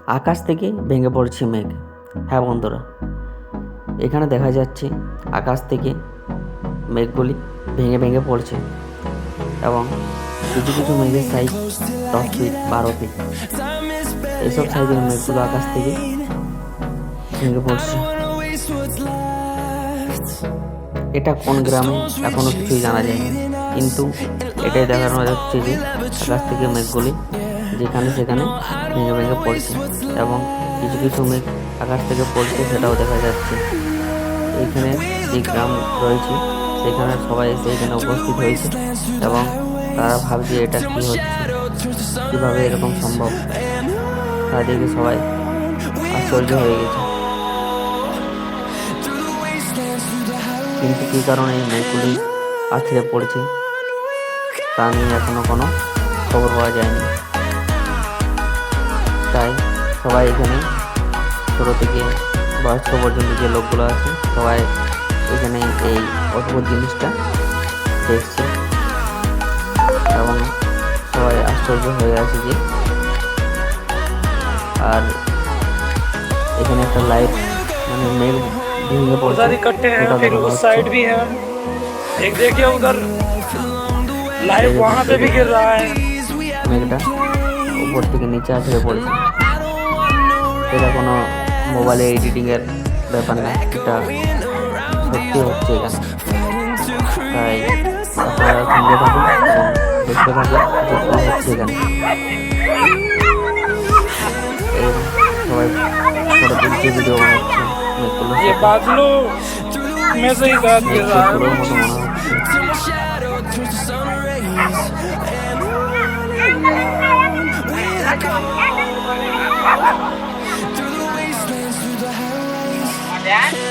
আকাশ থেকে ভেঙে পড়ছে মেঘ। হ্যাঁ বন্ধুরা, এখানে দেখা যাচ্ছে আকাশ থেকে মেঘগুলি ভেঙে ভেঙে পড়ছে এবং কিছু কিছু মেঘের সাইজ 10 ফিট 12 ফিট, এসব সাইজের মেঘগুলো আকাশ থেকে ভেঙে পড়ছে। এটা কোন গ্রামে এখনো কিছুই জানা যায়নি, কিন্তু এটাই দেখানো যাচ্ছে যে আকাশ থেকে মেঘগুলি যেখানে সেখানে ভেঙে ভেঙে পড়ছে এবং কিছু কিছু মেঘ আকাশ থেকে পড়ছে সেটাও দেখা যাচ্ছে। এইখানে যে গ্রাম রয়েছে সেখানে সবাই এসে এখানে উপস্থিত হয়েছে এবং তারা ভাবছে এটা কি হচ্ছে, কিভাবে এরকম সম্ভব। তা দেখে সবাই আশ্চর্য হয়ে গেছে। কিন্তু কী কারণে এই মেঘগুলি আছড়ে পড়ছে তা নিয়ে এখনো কোনো খবর পাওয়া যায়নি। তাই সবাই এখানে ছোটো থেকে বয়স্ক পর্যন্ত যে লোকগুলো আছে সবাই এখানে এই অদ্ভুত জিনিসটা দেখছে এবং সবাই আশ্চর্য হয়ে আছে যে। আর এখানে একটা লাইট মানে মেঘ ভেঙে পড়ছে, इकट्ठे हैं, ওটা फिर দেখানো उस হচ্ছে। साइड भी है। एक देखिए उधर लाइव वहां पे भी गिर रहा है। মেঘটা উপর থেকে নিচে আছড়ে পড়ছে। এটা কোনো মোবাইলে এডিটিং এর ব্যাপার না, এটা সত্যি হচ্ছে এখানে। তাই আপনারা সঙ্গে থাকুন এবং দেখতে থাকুন যে কী হচ্ছে এখানে। এই সবাই ফটো তুলছে, ভিডিও বানাচ্ছে, মেঘগুলো ये बादलों में से ही शायद गिर रहा है। পুরোর মতো মনে হচ্ছে। Dad?